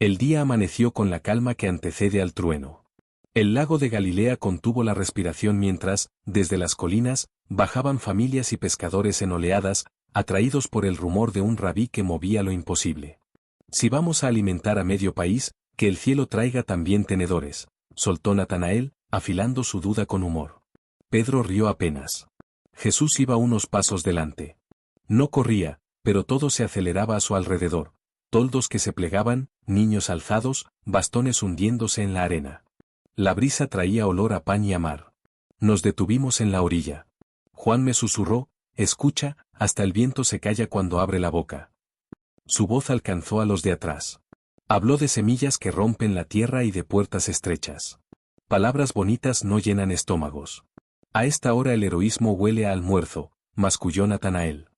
El día amaneció con la calma que antecede al trueno. El lago de Galilea contuvo la respiración mientras, desde las colinas, bajaban familias y pescadores en oleadas, atraídos por el rumor de un rabí que movía lo imposible. Si vamos a alimentar a medio país, que el cielo traiga también tenedores, soltó Natanael, afilando su duda con humor. Pedro rió apenas. Jesús iba unos pasos delante. No corría, pero todo se aceleraba a su alrededor. Toldos que se plegaban, niños alzados, bastones hundiéndose en la arena. La brisa traía olor a pan y a mar. Nos detuvimos en la orilla. Juan me susurró, escucha, hasta el viento se calla cuando abre la boca. Su voz alcanzó a los de atrás. Habló de semillas que rompen la tierra y de puertas estrechas. Palabras bonitas no llenan estómagos. A esta hora el heroísmo huele a almuerzo, masculló Natanael.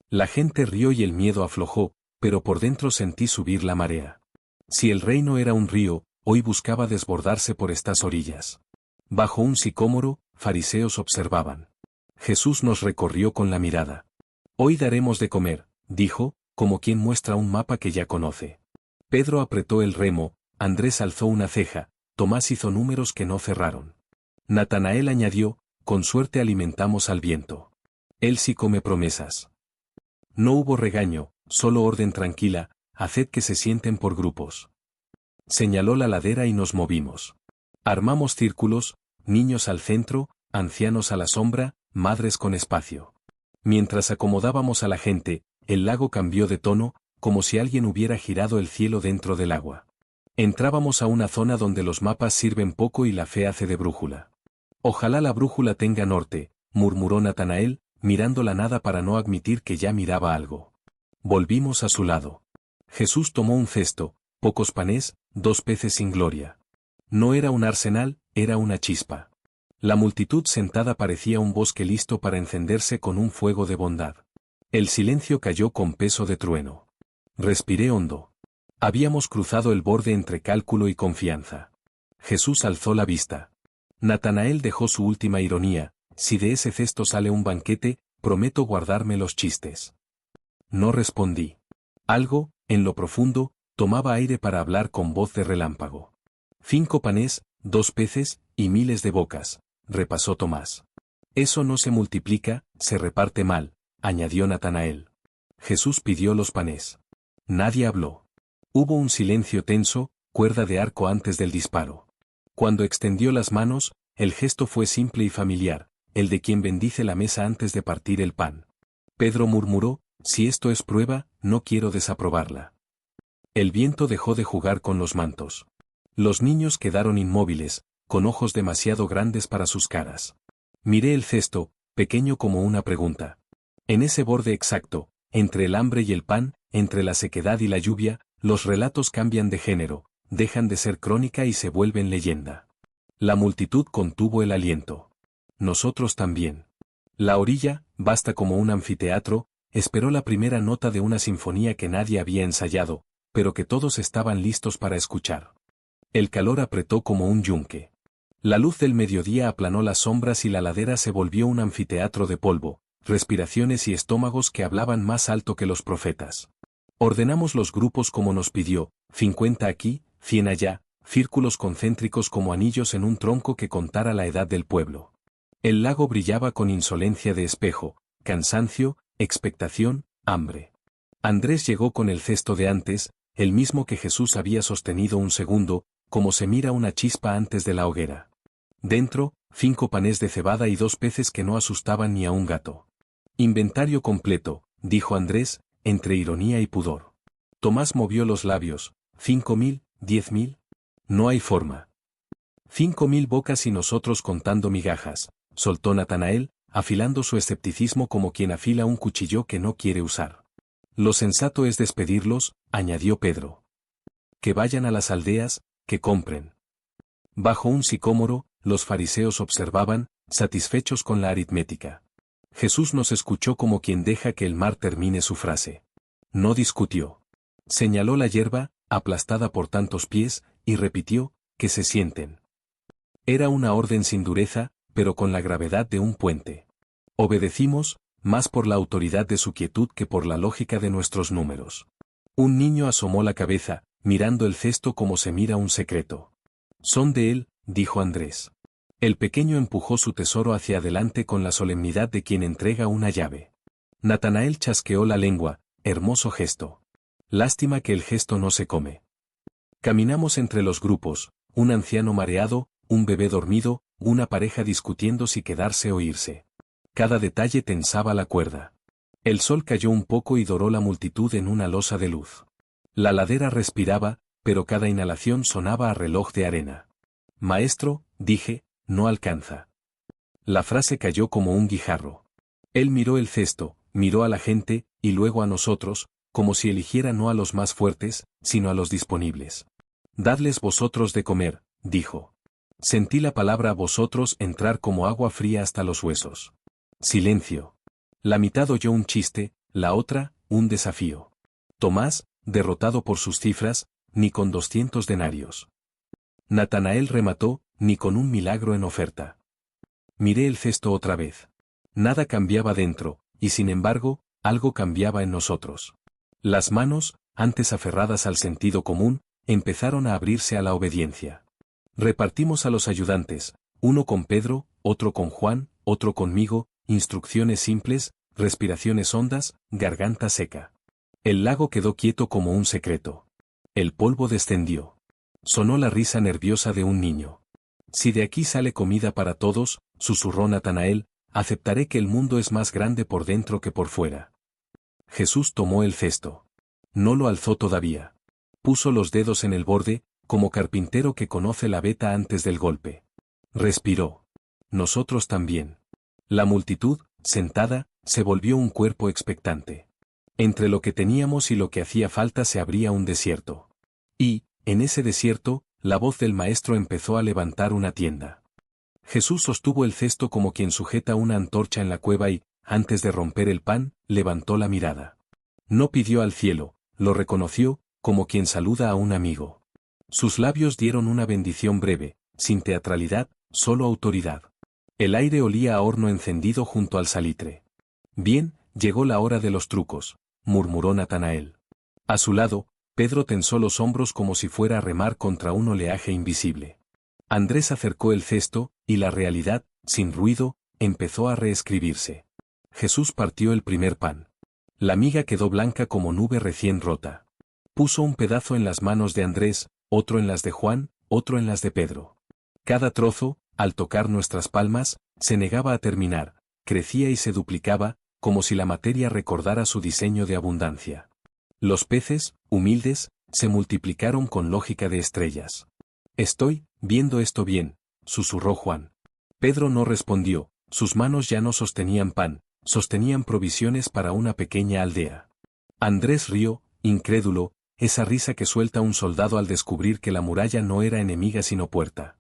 La gente rió y el miedo aflojó, pero por dentro sentí subir la marea. Si el reino era un río, hoy buscaba desbordarse por estas orillas. Bajo un sicómoro, fariseos observaban. Jesús nos recorrió con la mirada. Hoy daremos de comer, dijo, como quien muestra un mapa que ya conoce. Pedro apretó el remo, Andrés alzó una ceja, Tomás hizo números que no cerraron. Natanael añadió, con suerte alimentamos al viento. Él sí come promesas. No hubo regaño, solo orden tranquila, haced que se sienten por grupos. Señaló la ladera y nos movimos. Armamos círculos, niños al centro, ancianos a la sombra, madres con espacio. Mientras acomodábamos a la gente, el lago cambió de tono, como si alguien hubiera girado el cielo dentro del agua. Entrábamos a una zona donde los mapas sirven poco y la fe hace de brújula. Ojalá la brújula tenga norte, murmuró Natanael, mirando la nada para no admitir que ya miraba algo. Volvimos a su lado. Jesús tomó un cesto, pocos panes, 2 peces sin gloria. No era un arsenal, era una chispa. La multitud sentada parecía un bosque listo para encenderse con un fuego de bondad. El silencio cayó con peso de trueno. Respiré hondo. Habíamos cruzado el borde entre cálculo y confianza. Jesús alzó la vista. Natanael dejó su última ironía, si de ese cesto sale un banquete, prometo guardarme los chistes. No respondí. Algo, en lo profundo, tomaba aire para hablar con voz de relámpago. 5 panes, 2 peces, y miles de bocas, repasó Tomás. Eso no se multiplica, se reparte mal, añadió Natanael. Jesús pidió los panes. Nadie habló. Hubo un silencio tenso, cuerda de arco antes del disparo. Cuando extendió las manos, el gesto fue simple y familiar, el de quien bendice la mesa antes de partir el pan. Pedro murmuró, si esto es prueba, no quiero desaprobarla. El viento dejó de jugar con los mantos. Los niños quedaron inmóviles, con ojos demasiado grandes para sus caras. Miré el cesto, pequeño como una pregunta. En ese borde exacto, entre el hambre y el pan, entre la sequedad y la lluvia, los relatos cambian de género, dejan de ser crónica y se vuelven leyenda. La multitud contuvo el aliento. Nosotros también. La orilla, vasta como un anfiteatro, esperó la primera nota de una sinfonía que nadie había ensayado, pero que todos estaban listos para escuchar. El calor apretó como un yunque. La luz del mediodía aplanó las sombras y la ladera se volvió un anfiteatro de polvo, respiraciones y estómagos que hablaban más alto que los profetas. Ordenamos los grupos como nos pidió, 50 aquí, 100 allá, círculos concéntricos como anillos en un tronco que contara la edad del pueblo. El lago brillaba con insolencia de espejo, cansancio, expectación, hambre. Andrés llegó con el cesto de antes, el mismo que Jesús había sostenido un segundo, como se mira una chispa antes de la hoguera. Dentro, 5 panes de cebada y 2 peces que no asustaban ni a un gato. Inventario completo, dijo Andrés, entre ironía y pudor. Tomás movió los labios, 5.000, 10.000. No hay forma. 5.000 bocas y nosotros contando migajas, soltó Natanael, afilando su escepticismo como quien afila un cuchillo que no quiere usar. Lo sensato es despedirlos, añadió Pedro. Que vayan a las aldeas, que compren. Bajo un sicómoro, los fariseos observaban, satisfechos con la aritmética. Jesús nos escuchó como quien deja que el mar termine su frase. No discutió. Señaló la hierba, aplastada por tantos pies, y repitió, que se sienten. Era una orden sin dureza, pero con la gravedad de un puente. Obedecimos, más por la autoridad de su quietud que por la lógica de nuestros números. Un niño asomó la cabeza, mirando el cesto como se mira un secreto. Son de él, dijo Andrés. El pequeño empujó su tesoro hacia adelante con la solemnidad de quien entrega una llave. Natanael chasqueó la lengua, hermoso gesto. Lástima que el gesto no se come. Caminamos entre los grupos, un anciano mareado, un bebé dormido, una pareja discutiendo si quedarse o irse. Cada detalle tensaba la cuerda. El sol cayó un poco y doró la multitud en una losa de luz. La ladera respiraba, pero cada inhalación sonaba a reloj de arena. Maestro, dije, no alcanza. La frase cayó como un guijarro. Él miró el cesto, miró a la gente, y luego a nosotros, como si eligiera no a los más fuertes, sino a los disponibles. Dadles vosotros de comer, dijo. Sentí la palabra vosotros entrar como agua fría hasta los huesos. Silencio. La mitad oyó un chiste, la otra, un desafío. Tomás, derrotado por sus cifras, ni con 200 denarios. Natanael remató, ni con un milagro en oferta. Miré el cesto otra vez. Nada cambiaba dentro, y sin embargo, algo cambiaba en nosotros. Las manos, antes aferradas al sentido común, empezaron a abrirse a la obediencia. Repartimos a los ayudantes, uno con Pedro, otro con Juan, otro conmigo, instrucciones simples, respiraciones hondas, garganta seca. El lago quedó quieto como un secreto. El polvo descendió. Sonó la risa nerviosa de un niño. Si de aquí sale comida para todos, susurró Natanael, aceptaré que el mundo es más grande por dentro que por fuera. Jesús tomó el cesto. No lo alzó todavía. Puso los dedos en el borde, como carpintero que conoce la veta antes del golpe. Respiró. Nosotros también. La multitud, sentada, se volvió un cuerpo expectante. Entre lo que teníamos y lo que hacía falta se abría un desierto. Y, en ese desierto, la voz del maestro empezó a levantar una tienda. Jesús sostuvo el cesto como quien sujeta una antorcha en la cueva y, antes de romper el pan, levantó la mirada. No pidió al cielo, lo reconoció, como quien saluda a un amigo. Sus labios dieron una bendición breve, sin teatralidad, solo autoridad. El aire olía a horno encendido junto al salitre. Bien, llegó la hora de los trucos, murmuró Natanael. A su lado, Pedro tensó los hombros como si fuera a remar contra un oleaje invisible. Andrés acercó el cesto, y la realidad, sin ruido, empezó a reescribirse. Jesús partió el primer pan. La miga quedó blanca como nube recién rota. Puso un pedazo en las manos de Andrés, otro en las de Juan, otro en las de Pedro. Cada trozo, al tocar nuestras palmas, se negaba a terminar, crecía y se duplicaba, como si la materia recordara su diseño de abundancia. Los peces, humildes, se multiplicaron con lógica de estrellas. Estoy viendo esto bien, susurró Juan. Pedro no respondió, sus manos ya no sostenían pan, sostenían provisiones para una pequeña aldea. Andrés rió, incrédulo, esa risa que suelta un soldado al descubrir que la muralla no era enemiga sino puerta.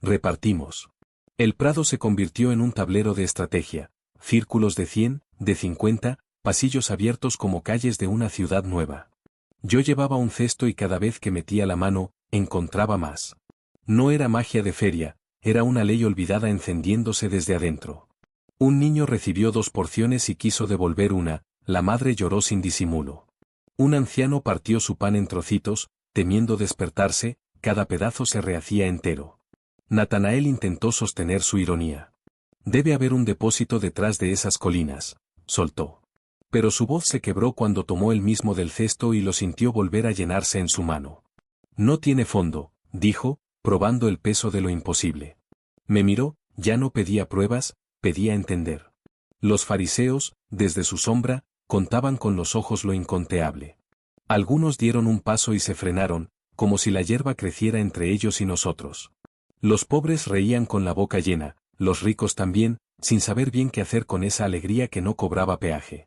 Repartimos. El prado se convirtió en un tablero de estrategia, círculos de 100, de 50, pasillos abiertos como calles de una ciudad nueva. Yo llevaba un cesto y cada vez que metía la mano, encontraba más. No era magia de feria, era una ley olvidada encendiéndose desde adentro. Un niño recibió 2 porciones y quiso devolver una, la madre lloró sin disimulo. Un anciano partió su pan en trocitos, temiendo despertarse, cada pedazo se rehacía entero. Natanael intentó sostener su ironía. Debe haber un depósito detrás de esas colinas, soltó. Pero su voz se quebró cuando tomó el mismo del cesto y lo sintió volver a llenarse en su mano. No tiene fondo, dijo, probando el peso de lo imposible. Me miró, ya no pedía pruebas, pedía entender. Los fariseos, desde su sombra, contaban con los ojos lo inconteable. Algunos dieron un paso y se frenaron, como si la hierba creciera entre ellos y nosotros. Los pobres reían con la boca llena, los ricos también, sin saber bien qué hacer con esa alegría que no cobraba peaje.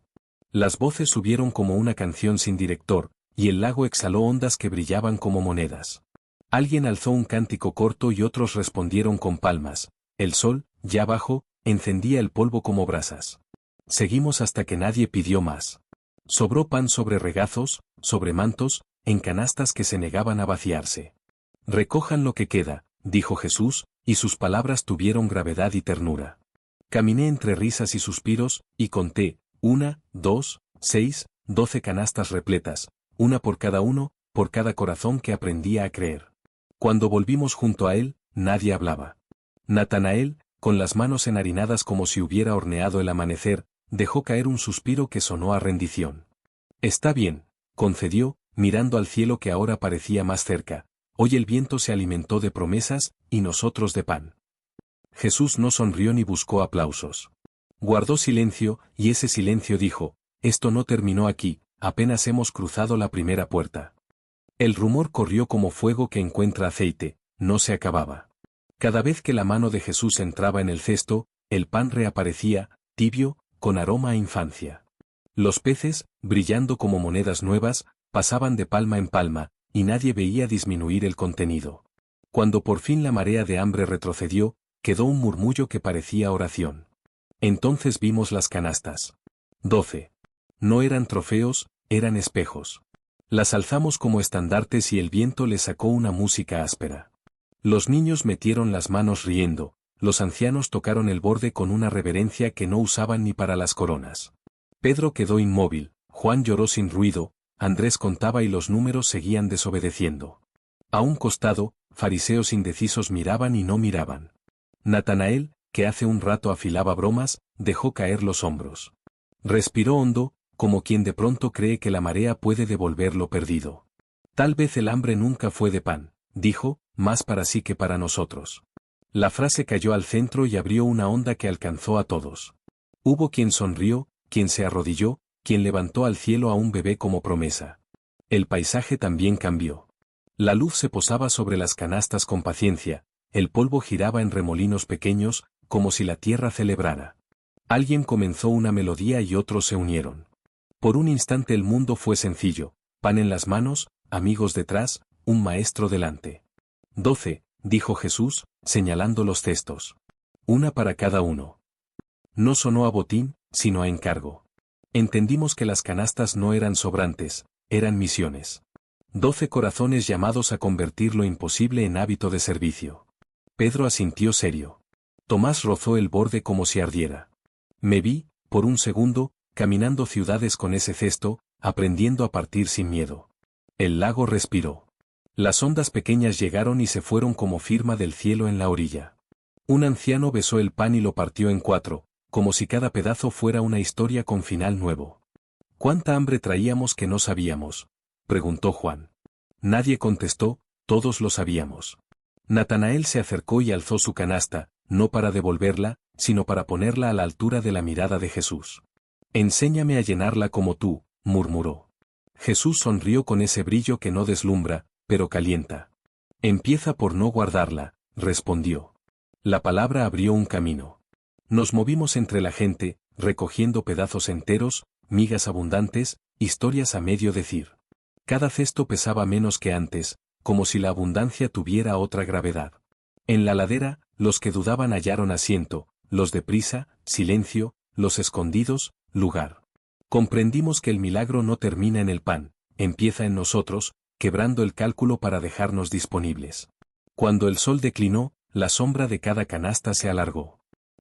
Las voces subieron como una canción sin director, y el lago exhaló ondas que brillaban como monedas. Alguien alzó un cántico corto y otros respondieron con palmas. El sol, ya bajo, encendía el polvo como brasas. Seguimos hasta que nadie pidió más. Sobró pan sobre regazos, sobre mantos, en canastas que se negaban a vaciarse. Recojan lo que queda, dijo Jesús, y sus palabras tuvieron gravedad y ternura. Caminé entre risas y suspiros, y conté, 1, 2, 6, 12 canastas repletas, una por cada uno, por cada corazón que aprendía a creer. Cuando volvimos junto a él, nadie hablaba. Natanael, con las manos enharinadas como si hubiera horneado el amanecer, dejó caer un suspiro que sonó a rendición. Está bien, concedió, mirando al cielo que ahora parecía más cerca. Hoy el viento se alimentó de promesas, y nosotros de pan. Jesús no sonrió ni buscó aplausos. Guardó silencio, y ese silencio dijo: esto no terminó aquí, apenas hemos cruzado la primera puerta. El rumor corrió como fuego que encuentra aceite, no se acababa. Cada vez que la mano de Jesús entraba en el cesto, el pan reaparecía, tibio, con aroma a infancia. Los peces, brillando como monedas nuevas, pasaban de palma en palma, y nadie veía disminuir el contenido. Cuando por fin la marea de hambre retrocedió, quedó un murmullo que parecía oración. Entonces vimos las canastas. 12. No eran trofeos, eran espejos. Las alzamos como estandartes y el viento les sacó una música áspera. Los niños metieron las manos riendo, los ancianos tocaron el borde con una reverencia que no usaban ni para las coronas. Pedro quedó inmóvil, Juan lloró sin ruido, Andrés contaba y los números seguían desobedeciendo. A un costado, fariseos indecisos miraban y no miraban. Natanael, que hace un rato afilaba bromas, dejó caer los hombros. Respiró hondo, como quien de pronto cree que la marea puede devolver lo perdido. Tal vez el hambre nunca fue de pan, dijo, más para sí que para nosotros. La frase cayó al centro y abrió una onda que alcanzó a todos. Hubo quien sonrió, quien se arrodilló, quien levantó al cielo a un bebé como promesa. El paisaje también cambió. La luz se posaba sobre las canastas con paciencia, el polvo giraba en remolinos pequeños, como si la tierra celebrara. Alguien comenzó una melodía y otros se unieron. Por un instante el mundo fue sencillo, pan en las manos, amigos detrás, un maestro delante. 12, dijo Jesús, señalando los cestos. Una para cada uno. No sonó a botín, sino a encargo. Entendimos que las canastas no eran sobrantes, eran misiones. 12 corazones llamados a convertir lo imposible en hábito de servicio. Pedro asintió serio. Tomás rozó el borde como si ardiera. Me vi, por un segundo, caminando ciudades con ese cesto, aprendiendo a partir sin miedo. El lago respiró. Las ondas pequeñas llegaron y se fueron como firma del cielo en la orilla. Un anciano besó el pan y lo partió en 4, como si cada pedazo fuera una historia con final nuevo. ¿Cuánta hambre traíamos que no sabíamos?, preguntó Juan. Nadie contestó, todos lo sabíamos. Natanael se acercó y alzó su canasta, no para devolverla, sino para ponerla a la altura de la mirada de Jesús. Enséñame a llenarla como tú, murmuró. Jesús sonrió con ese brillo que no deslumbra, pero calienta. Empieza por no guardarla, respondió. La palabra abrió un camino. Nos movimos entre la gente, recogiendo pedazos enteros, migas abundantes, historias a medio decir. Cada cesto pesaba menos que antes, como si la abundancia tuviera otra gravedad. En la ladera, los que dudaban hallaron asiento, los de prisa, silencio, los escondidos, lugar. Comprendimos que el milagro no termina en el pan, empieza en nosotros, quebrando el cálculo para dejarnos disponibles. Cuando el sol declinó, la sombra de cada canasta se alargó.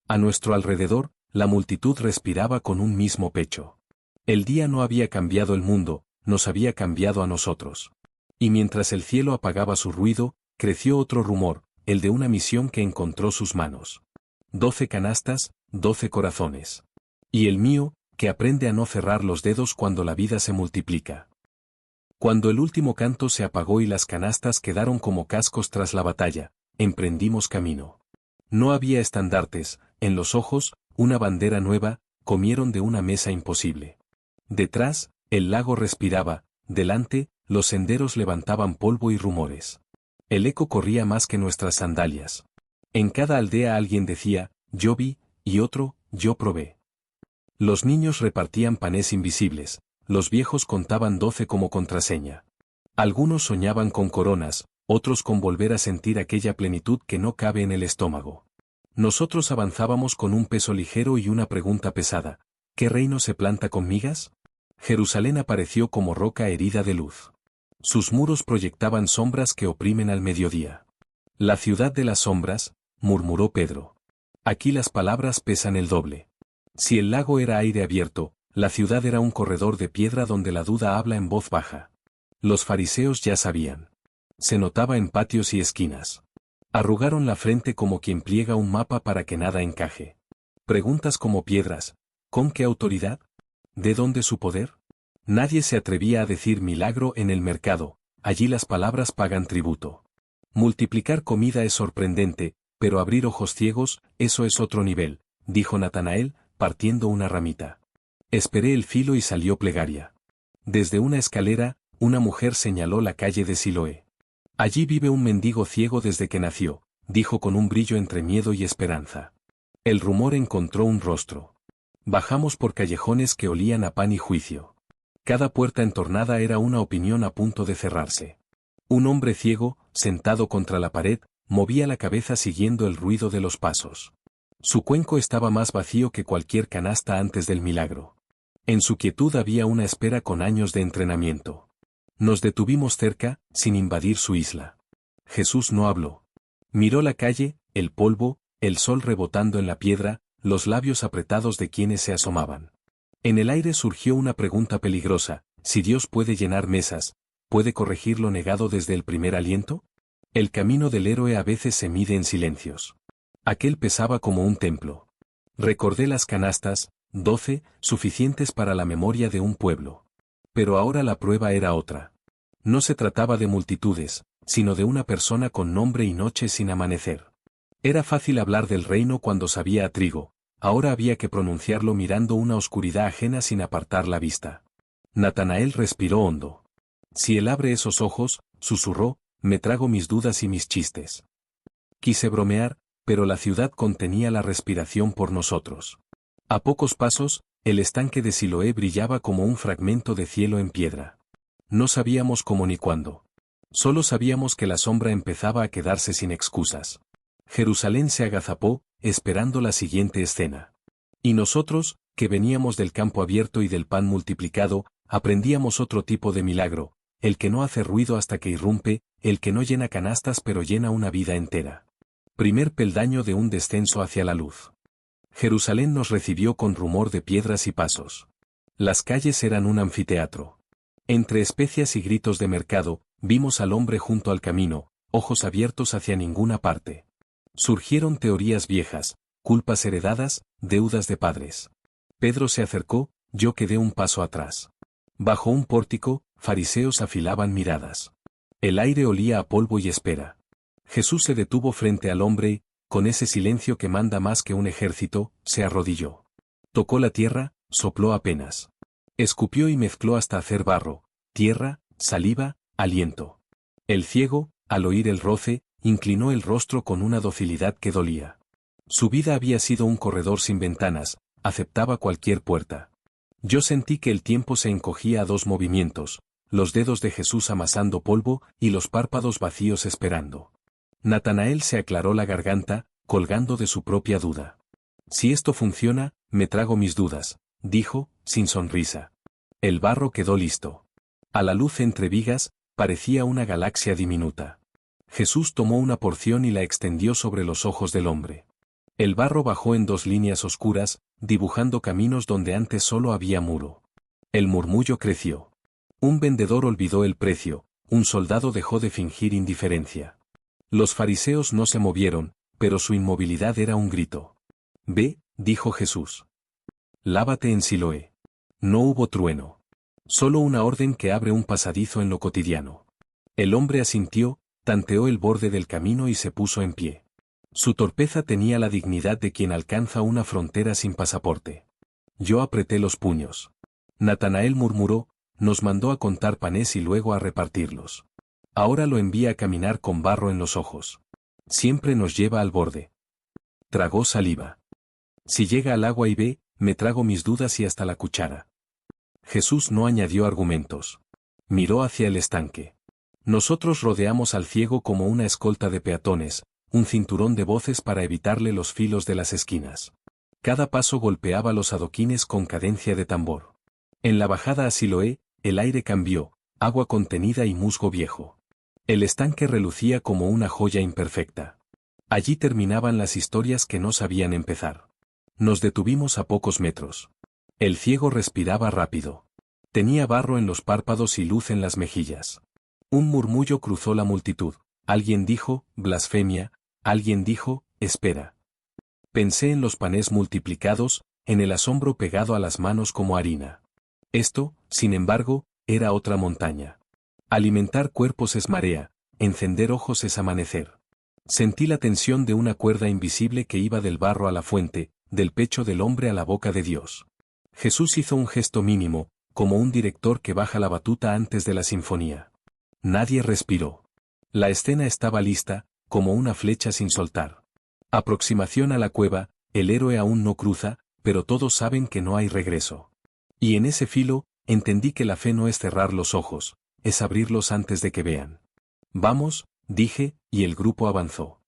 A nuestro alrededor, la multitud respiraba con un mismo pecho. El día no había cambiado el mundo, nos había cambiado a nosotros. Y mientras el cielo apagaba su ruido, creció otro rumor, el de una misión que encontró sus manos. 12 canastas, 12 corazones. Y el mío, que aprende a no cerrar los dedos cuando la vida se multiplica. Cuando el último canto se apagó y las canastas quedaron como cascos tras la batalla, emprendimos camino. No había estandartes, en los ojos, una bandera nueva, comieron de una mesa imposible. Detrás, el lago respiraba, delante, los senderos levantaban polvo y rumores. El eco corría más que nuestras sandalias. En cada aldea alguien decía, yo vi, y otro, yo probé. Los niños repartían panes invisibles, los viejos contaban 12 como contraseña. Algunos soñaban con coronas, otros con volver a sentir aquella plenitud que no cabe en el estómago. Nosotros avanzábamos con un peso ligero y una pregunta pesada. ¿Qué reino se planta con migas? Jerusalén apareció como roca herida de luz. Sus muros proyectaban sombras que oprimen al mediodía. La ciudad de las sombras, murmuró Pedro. Aquí las palabras pesan el doble. Si el lago era aire abierto, la ciudad era un corredor de piedra donde la duda habla en voz baja. Los fariseos ya sabían. Se notaba en patios y esquinas. Arrugaron la frente como quien pliega un mapa para que nada encaje. Preguntas como piedras. ¿Con qué autoridad? ¿De dónde su poder? Nadie se atrevía a decir milagro en el mercado, allí las palabras pagan tributo. Multiplicar comida es sorprendente, pero abrir ojos ciegos, eso es otro nivel, dijo Natanael, partiendo una ramita. Esperé el filo y salió plegaria. Desde una escalera, una mujer señaló la calle de Siloé. Allí vive un mendigo ciego desde que nació, dijo con un brillo entre miedo y esperanza. El rumor encontró un rostro. Bajamos por callejones que olían a pan y juicio. Cada puerta entornada era una opinión a punto de cerrarse. Un hombre ciego, sentado contra la pared, movía la cabeza siguiendo el ruido de los pasos. Su cuenco estaba más vacío que cualquier canasta antes del milagro. En su quietud había una espera con años de entrenamiento. Nos detuvimos cerca, sin invadir su isla. Jesús no habló. Miró la calle, el polvo, el sol rebotando en la piedra, los labios apretados de quienes se asomaban. En el aire surgió una pregunta peligrosa: si Dios puede llenar mesas, ¿puede corregir lo negado desde el primer aliento? El camino del héroe a veces se mide en silencios. Aquel pesaba como un templo. Recordé las canastas, 12, suficientes para la memoria de un pueblo. Pero ahora la prueba era otra. No se trataba de multitudes, sino de una persona con nombre y noche sin amanecer. Era fácil hablar del reino cuando sabía a trigo, ahora había que pronunciarlo mirando una oscuridad ajena sin apartar la vista. Natanael respiró hondo. Si él abre esos ojos, susurró, me trago mis dudas y mis chistes. Quise bromear, pero la ciudad contenía la respiración por nosotros. A pocos pasos, el estanque de Siloé brillaba como un fragmento de cielo en piedra. No sabíamos cómo ni cuándo. Solo sabíamos que la sombra empezaba a quedarse sin excusas. Jerusalén se agazapó, esperando la siguiente escena. Y nosotros, que veníamos del campo abierto y del pan multiplicado, aprendíamos otro tipo de milagro, el que no hace ruido hasta que irrumpe, el que no llena canastas pero llena una vida entera. Primer peldaño de un descenso hacia la luz. Jerusalén nos recibió con rumor de piedras y pasos. Las calles eran un anfiteatro. Entre especias y gritos de mercado, vimos al hombre junto al camino, ojos abiertos hacia ninguna parte. Surgieron teorías viejas, culpas heredadas, deudas de padres. Pedro se acercó, yo quedé un paso atrás. Bajo un pórtico, fariseos afilaban miradas. El aire olía a polvo y espera. Jesús se detuvo frente al hombre y, con ese silencio que manda más que un ejército, se arrodilló. Tocó la tierra, sopló apenas. Escupió y mezcló hasta hacer barro, tierra, saliva, aliento. El ciego, al oír el roce, inclinó el rostro con una docilidad que dolía. Su vida había sido un corredor sin ventanas, aceptaba cualquier puerta. Yo sentí que el tiempo se encogía a dos movimientos, los dedos de Jesús amasando polvo y los párpados vacíos esperando. Natanael se aclaró la garganta, colgando de su propia duda. Si esto funciona, me trago mis dudas, dijo, sin sonrisa. El barro quedó listo. A la luz entre vigas, parecía una galaxia diminuta. Jesús tomó una porción y la extendió sobre los ojos del hombre. El barro bajó en dos líneas oscuras, dibujando caminos donde antes solo había muro. El murmullo creció. Un vendedor olvidó el precio, un soldado dejó de fingir indiferencia. Los fariseos no se movieron, pero su inmovilidad era un grito. Ve, dijo Jesús. Lávate en Siloé. No hubo trueno. Solo una orden que abre un pasadizo en lo cotidiano. El hombre asintió, tanteó el borde del camino y se puso en pie. Su torpeza tenía la dignidad de quien alcanza una frontera sin pasaporte. Yo apreté los puños. Natanael murmuró, nos mandó a contar panes y luego a repartirlos. Ahora lo envía a caminar con barro en los ojos. Siempre nos lleva al borde. Tragó saliva. Si llega al agua y ve, me trago mis dudas y hasta la cuchara. Jesús no añadió argumentos. Miró hacia el estanque. Nosotros rodeamos al ciego como una escolta de peatones, un cinturón de voces para evitarle los filos de las esquinas. Cada paso golpeaba los adoquines con cadencia de tambor. En la bajada a Siloé, el aire cambió, agua contenida y musgo viejo. El estanque relucía como una joya imperfecta. Allí terminaban las historias que no sabían empezar. Nos detuvimos a pocos metros. El ciego respiraba rápido. Tenía barro en los párpados y luz en las mejillas. Un murmullo cruzó la multitud. Alguien dijo, blasfemia, alguien dijo, espera. Pensé en los panes multiplicados, en el asombro pegado a las manos como harina. Esto, sin embargo, era otra montaña. Alimentar cuerpos es marea, encender ojos es amanecer. Sentí la tensión de una cuerda invisible que iba del barro a la fuente, del pecho del hombre a la boca de Dios. Jesús hizo un gesto mínimo, como un director que baja la batuta antes de la sinfonía. Nadie respiró. La escena estaba lista, como una flecha sin soltar. Aproximación a la cueva, el héroe aún no cruza, pero todos saben que no hay regreso. Y en ese filo, entendí que la fe no es cerrar los ojos, es abrirlos antes de que vean. Vamos, dije, y el grupo avanzó.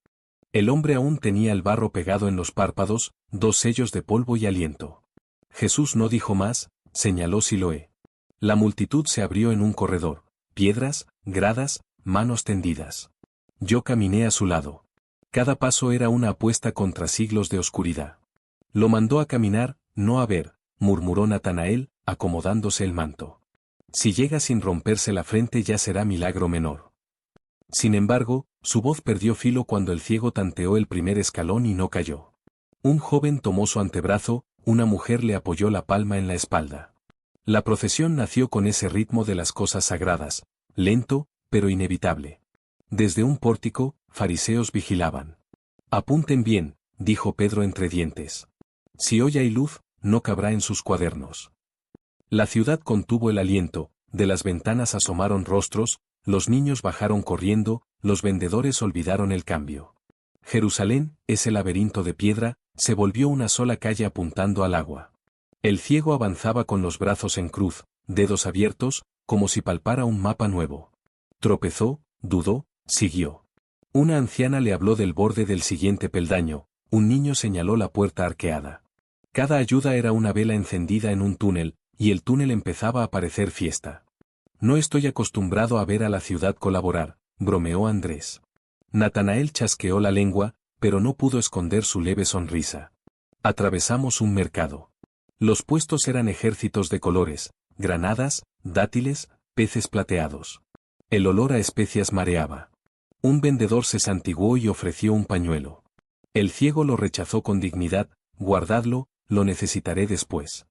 El hombre aún tenía el barro pegado en los párpados, 2 sellos de polvo y aliento. Jesús no dijo más, señaló Siloé. La multitud se abrió en un corredor, piedras, gradas, manos tendidas. Yo caminé a su lado. Cada paso era una apuesta contra siglos de oscuridad. Lo mandó a caminar, no a ver, murmuró Natanael, acomodándose el manto. Si llega sin romperse la frente ya será milagro menor. Sin embargo, su voz perdió filo cuando el ciego tanteó el primer escalón y no cayó. Un joven tomó su antebrazo, una mujer le apoyó la palma en la espalda. La procesión nació con ese ritmo de las cosas sagradas, lento, pero inevitable. Desde un pórtico, fariseos vigilaban. Apunten bien, dijo Pedro entre dientes. Si hoy hay luz, no cabrá en sus cuadernos. La ciudad contuvo el aliento, de las ventanas asomaron rostros, los niños bajaron corriendo, los vendedores olvidaron el cambio. Jerusalén, ese laberinto de piedra, se volvió una sola calle apuntando al agua. El ciego avanzaba con los brazos en cruz, dedos abiertos, como si palpara un mapa nuevo. Tropezó, dudó, siguió. Una anciana le habló del borde del siguiente peldaño, un niño señaló la puerta arqueada. Cada ayuda era una vela encendida en un túnel, y el túnel empezaba a parecer fiesta. No estoy acostumbrado a ver a la ciudad colaborar, bromeó Andrés. Natanael chasqueó la lengua, pero no pudo esconder su leve sonrisa. Atravesamos un mercado. Los puestos eran ejércitos de colores, granadas, dátiles, peces plateados. El olor a especias mareaba. Un vendedor se santiguó y ofreció un pañuelo. El ciego lo rechazó con dignidad, guardadlo, lo necesitaré después.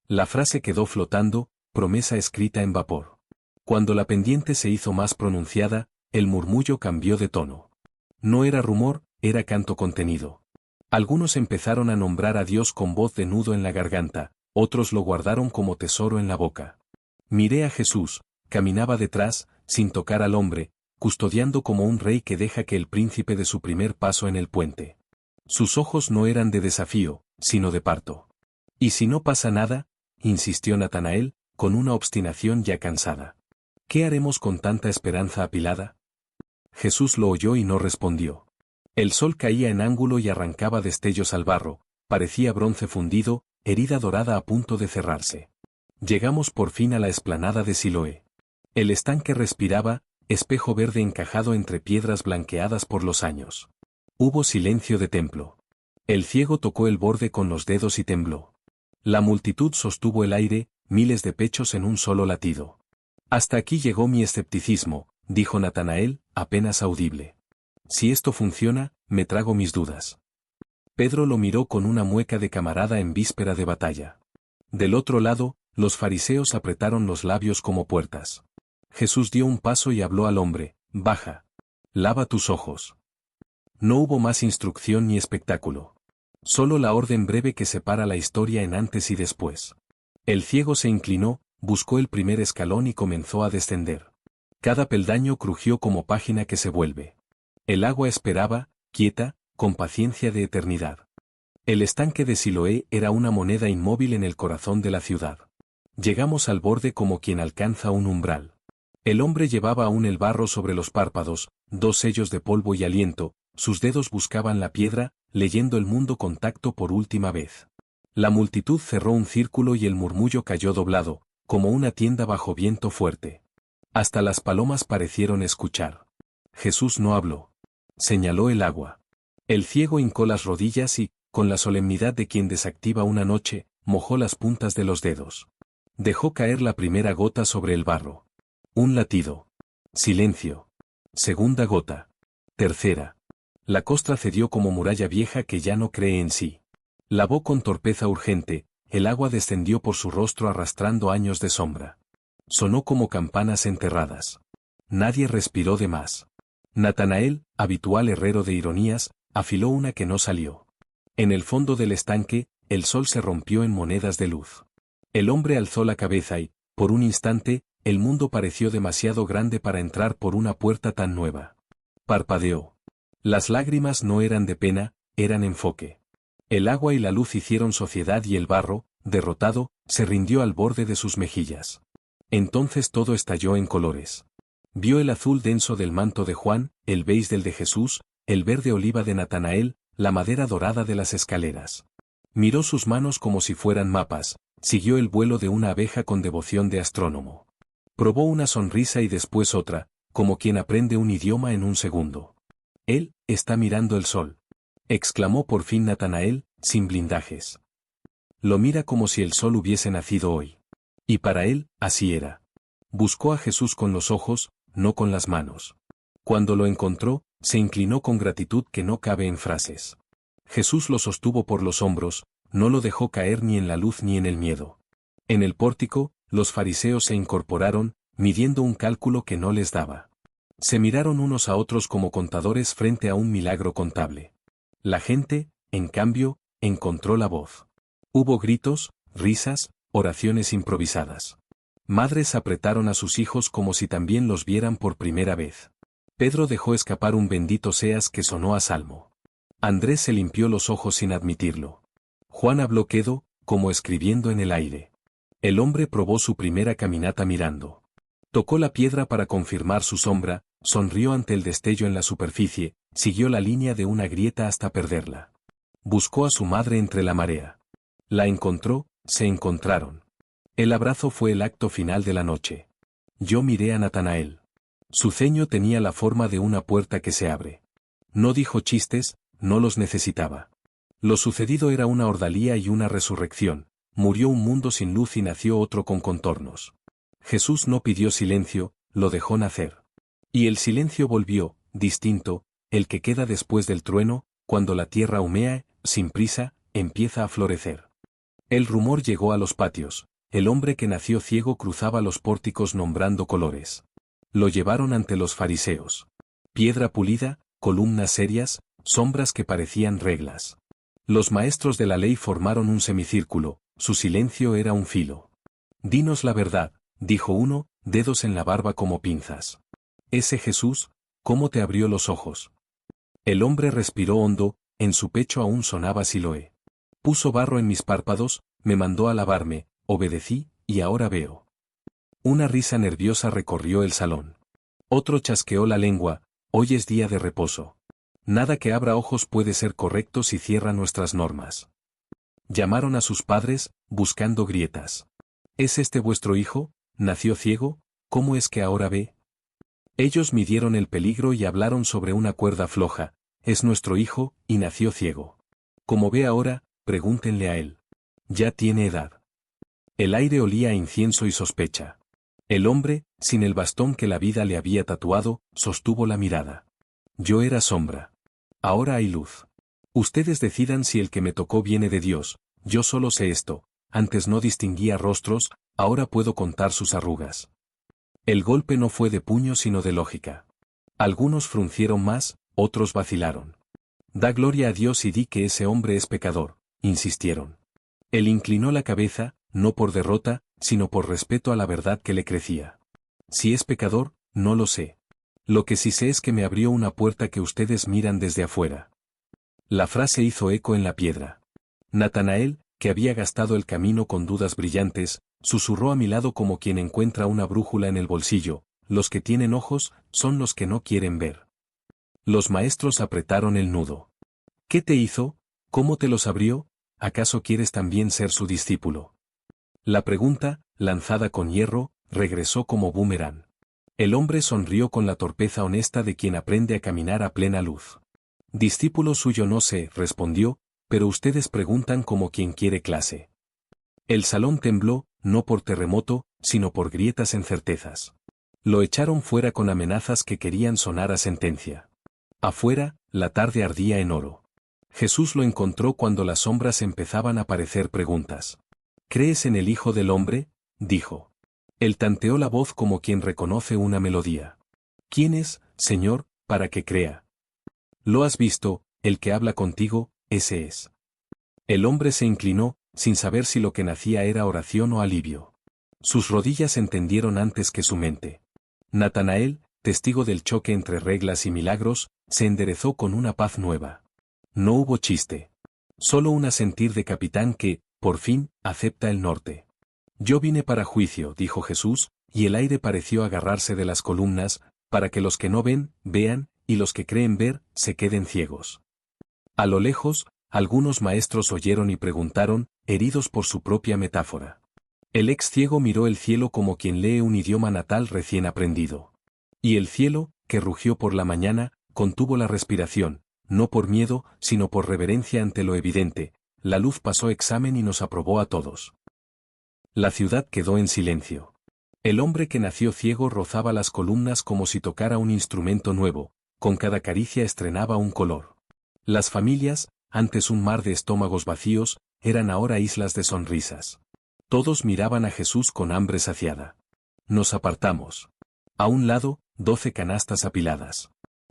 La frase quedó flotando, promesa escrita en vapor. Cuando la pendiente se hizo más pronunciada, el murmullo cambió de tono. No era rumor, era canto contenido. Algunos empezaron a nombrar a Dios con voz de nudo en la garganta, otros lo guardaron como tesoro en la boca. Miré a Jesús, caminaba detrás, sin tocar al hombre, custodiando como un rey que deja que el príncipe dé su primer paso en el puente. Sus ojos no eran de desafío, sino de parto. ¿Y si no pasa nada?, insistió Natanael, con una obstinación ya cansada. ¿Qué haremos con tanta esperanza apilada? Jesús lo oyó y no respondió. El sol caía en ángulo y arrancaba destellos al barro, parecía bronce fundido, herida dorada a punto de cerrarse. Llegamos por fin a la explanada de Siloé. El estanque respiraba, espejo verde encajado entre piedras blanqueadas por los años. Hubo silencio de templo. El ciego tocó el borde con los dedos y tembló. La multitud sostuvo el aire, miles de pechos en un solo latido. Hasta aquí llegó mi escepticismo, dijo Natanael, apenas audible. Si esto funciona, me trago mis dudas. Pedro lo miró con una mueca de camarada en víspera de batalla. Del otro lado, los fariseos apretaron los labios como puertas. Jesús dio un paso y habló al hombre, baja. Lava tus ojos. No hubo más instrucción ni espectáculo. Solo la orden breve que separa la historia en antes y después. El ciego se inclinó, buscó el primer escalón y comenzó a descender. Cada peldaño crujió como página que se vuelve. El agua esperaba, quieta, con paciencia de eternidad. El estanque de Siloé era una moneda inmóvil en el corazón de la ciudad. Llegamos al borde como quien alcanza un umbral. El hombre llevaba aún el barro sobre los párpados, 2 sellos de polvo y aliento, sus dedos buscaban la piedra, leyendo el mundo con tacto por última vez. La multitud cerró un círculo y el murmullo cayó doblado, como una tienda bajo viento fuerte. Hasta las palomas parecieron escuchar. Jesús no habló. Señaló el agua. El ciego hincó las rodillas y, con la solemnidad de quien desactiva una noche, mojó las puntas de los dedos. Dejó caer la primera gota sobre el barro. Un latido. Silencio. Segunda gota. Tercera. La costra cedió como muralla vieja que ya no cree en sí. Lavó con torpeza urgente, el agua descendió por su rostro arrastrando años de sombra. Sonó como campanas enterradas. Nadie respiró de más. Natanael, habitual herrero de ironías, afiló una que no salió. En el fondo del estanque, el sol se rompió en monedas de luz. El hombre alzó la cabeza y, por un instante, el mundo pareció demasiado grande para entrar por una puerta tan nueva. Parpadeó. Las lágrimas no eran de pena, eran enfoque. El agua y la luz hicieron sociedad y el barro, derrotado, se rindió al borde de sus mejillas. Entonces todo estalló en colores. Vio el azul denso del manto de Juan, el beige del de Jesús, el verde oliva de Natanael, la madera dorada de las escaleras. Miró sus manos como si fueran mapas, siguió el vuelo de una abeja con devoción de astrónomo. Probó una sonrisa y después otra, como quien aprende un idioma en un segundo. Él está mirando el sol, exclamó por fin Natanael, sin blindajes. Lo mira como si el sol hubiese nacido hoy. Y para él, así era. Buscó a Jesús con los ojos, no con las manos. Cuando lo encontró, se inclinó con gratitud que no cabe en frases. Jesús lo sostuvo por los hombros, no lo dejó caer ni en la luz ni en el miedo. En el pórtico, los fariseos se incorporaron, midiendo un cálculo que no les daba. Se miraron unos a otros como contadores frente a un milagro contable. La gente, en cambio, encontró la voz. Hubo gritos, risas, oraciones improvisadas. Madres apretaron a sus hijos como si también los vieran por primera vez. Pedro dejó escapar un bendito seas que sonó a salmo. Andrés se limpió los ojos sin admitirlo. Juan habló quedo, como escribiendo en el aire. El hombre probó su primera caminata mirando. Tocó la piedra para confirmar su sombra, sonrió ante el destello en la superficie, siguió la línea de una grieta hasta perderla. Buscó a su madre entre la marea. La encontró, se encontraron. El abrazo fue el acto final de la noche. Yo miré a Natanael. Su ceño tenía la forma de una puerta que se abre. No dijo chistes, no los necesitaba. Lo sucedido era una ordalía y una resurrección. Murió un mundo sin luz y nació otro con contornos. Jesús no pidió silencio, lo dejó nacer. Y el silencio volvió, distinto, el que queda después del trueno, cuando la tierra humea, sin prisa, empieza a florecer. El rumor llegó a los patios. El hombre que nació ciego cruzaba los pórticos nombrando colores. Lo llevaron ante los fariseos. Piedra pulida, columnas serias, sombras que parecían reglas. Los maestros de la ley formaron un semicírculo, su silencio era un filo. Dinos la verdad, dijo uno, dedos en la barba como pinzas. Ese Jesús, ¿cómo te abrió los ojos? El hombre respiró hondo, en su pecho aún sonaba Siloé. Puso barro en mis párpados, me mandó a lavarme, obedecí, y ahora veo. Una risa nerviosa recorrió el salón. Otro chasqueó la lengua, hoy es día de reposo. Nada que abra ojos puede ser correcto si cierra nuestras normas. Llamaron a sus padres, buscando grietas. ¿Es este vuestro hijo? ¿Nació ciego? ¿Cómo es que ahora ve? Ellos midieron el peligro y hablaron sobre una cuerda floja. Es nuestro hijo, y nació ciego. Como ve ahora, pregúntenle a él. Ya tiene edad. El aire olía a incienso y sospecha. El hombre, sin el bastón que la vida le había tatuado, sostuvo la mirada. Yo era sombra. Ahora hay luz. Ustedes decidan si el que me tocó viene de Dios, yo solo sé esto, antes no distinguía rostros, ahora puedo contar sus arrugas. El golpe no fue de puño sino de lógica. Algunos fruncieron más, otros vacilaron. Da gloria a Dios y di que ese hombre es pecador, insistieron. Él inclinó la cabeza, no por derrota, sino por respeto a la verdad que le crecía. Si es pecador, no lo sé. Lo que sí sé es que me abrió una puerta que ustedes miran desde afuera. La frase hizo eco en la piedra. Natanael, que había gastado el camino con dudas brillantes, susurró a mi lado como quien encuentra una brújula en el bolsillo, los que tienen ojos, son los que no quieren ver. Los maestros apretaron el nudo. ¿Qué te hizo? ¿Cómo te los abrió? ¿Acaso quieres también ser su discípulo? La pregunta, lanzada con hierro, regresó como boomerang. El hombre sonrió con la torpeza honesta de quien aprende a caminar a plena luz. Discípulo suyo no sé, respondió, pero ustedes preguntan como quien quiere clase. El salón tembló, no por terremoto, sino por grietas en certezas. Lo echaron fuera con amenazas que querían sonar a sentencia. Afuera, la tarde ardía en oro. Jesús lo encontró cuando las sombras empezaban a parecer preguntas. ¿Crees en el Hijo del Hombre?, dijo. Él tanteó la voz como quien reconoce una melodía. ¿Quién es, Señor, para que crea? Lo has visto, el que habla contigo, ese es. El hombre se inclinó, sin saber si lo que nacía era oración o alivio. Sus rodillas entendieron antes que su mente. Natanael, testigo del choque entre reglas y milagros, se enderezó con una paz nueva. No hubo chiste. Solo un asentir de capitán que, por fin, acepta el norte. Yo vine para juicio, dijo Jesús, y el aire pareció agarrarse de las columnas, para que los que no ven, vean, y los que creen ver, se queden ciegos. A lo lejos, algunos maestros oyeron y preguntaron, heridos por su propia metáfora. El ex ciego miró el cielo como quien lee un idioma natal recién aprendido. Y el cielo, que rugió por la mañana, contuvo la respiración, no por miedo, sino por reverencia ante lo evidente. La luz pasó examen y nos aprobó a todos. La ciudad quedó en silencio. El hombre que nació ciego rozaba las columnas como si tocara un instrumento nuevo, con cada caricia estrenaba un color. Las familias, antes un mar de estómagos vacíos, eran ahora islas de sonrisas. Todos miraban a Jesús con hambre saciada. Nos apartamos. A un lado, 12 canastas apiladas.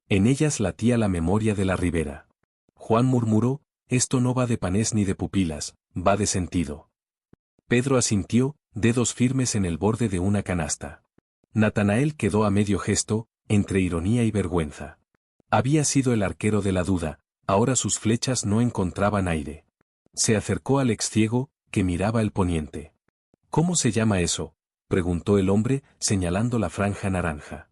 En ellas latía la memoria de la ribera. Juan murmuró, esto no va de panés ni de pupilas, va de sentido. Pedro asintió, dedos firmes en el borde de una canasta. Natanael quedó a medio gesto, entre ironía y vergüenza. Había sido el arquero de la duda, ahora sus flechas no encontraban aire. Se acercó al ex ciego, que miraba el poniente. ¿Cómo se llama eso?, preguntó el hombre, señalando la franja naranja.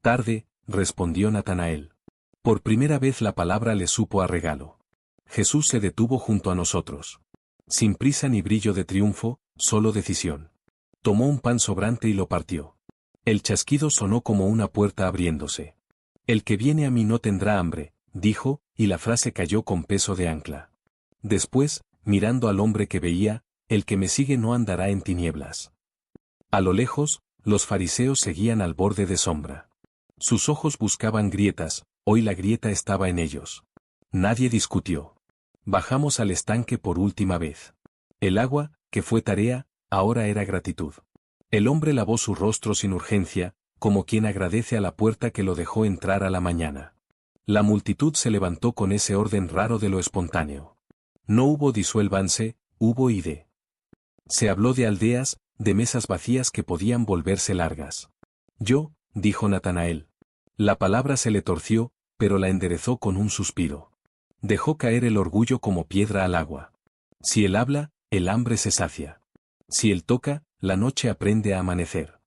Tarde, respondió Natanael. Por primera vez la palabra le supo a regalo. Jesús se detuvo junto a nosotros. Sin prisa ni brillo de triunfo, solo decisión. Tomó un pan sobrante y lo partió. El chasquido sonó como una puerta abriéndose. El que viene a mí no tendrá hambre, dijo, y la frase cayó con peso de ancla. Después, mirando al hombre que veía, el que me sigue no andará en tinieblas. A lo lejos, los fariseos seguían al borde de sombra. Sus ojos buscaban grietas, hoy la grieta estaba en ellos. Nadie discutió. Bajamos al estanque por última vez. El agua, que fue tarea, ahora era gratitud. El hombre lavó su rostro sin urgencia, como quien agradece a la puerta que lo dejó entrar a la mañana. La multitud se levantó con ese orden raro de lo espontáneo. No hubo disuélvanse, hubo ide. Se habló de aldeas, de mesas vacías que podían volverse largas. Yo, dijo Natanael. La palabra se le torció, pero la enderezó con un suspiro. Dejó caer el orgullo como piedra al agua. Si él habla, el hambre se sacia. Si él toca, la noche aprende a amanecer.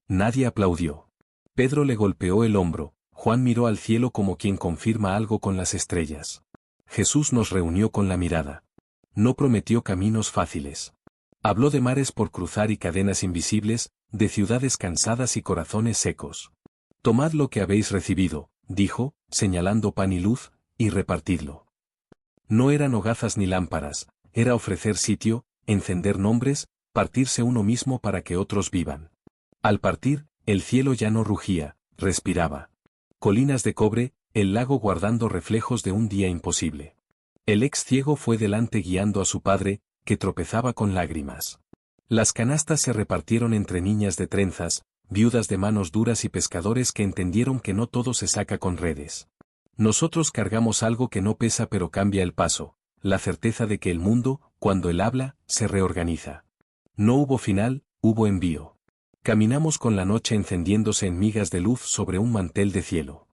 Nadie aplaudió. Pedro le golpeó el hombro, Juan miró al cielo como quien confirma algo con las estrellas. Jesús nos reunió con la mirada. No prometió caminos fáciles. Habló de mares por cruzar y cadenas invisibles, de ciudades cansadas y corazones secos. Tomad lo que habéis recibido, dijo, señalando pan y luz, y repartidlo. No eran hogazas ni lámparas, era ofrecer sitio, encender nombres, partirse uno mismo para que otros vivan. Al partir, el cielo ya no rugía, respiraba. Colinas de cobre, el lago guardando reflejos de un día imposible. El ex ciego fue delante guiando a su padre, que tropezaba con lágrimas. Las canastas se repartieron entre niñas de trenzas, viudas de manos duras y pescadores que entendieron que no todo se saca con redes. Nosotros cargamos algo que no pesa pero cambia el paso, la certeza de que el mundo, cuando él habla, se reorganiza. No hubo final, hubo envío. Caminamos con la noche encendiéndose en migas de luz sobre un mantel de cielo.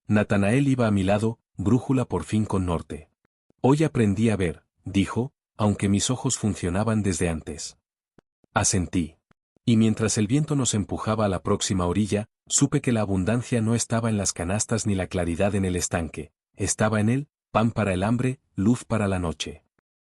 Natanael iba a mi lado, brújula por fin con norte. Hoy aprendí a ver, dijo, aunque mis ojos funcionaban desde antes. Asentí. Y mientras el viento nos empujaba a la próxima orilla, supe que la abundancia no estaba en las canastas ni la claridad en el estanque, estaba en él, pan para el hambre, luz para la noche.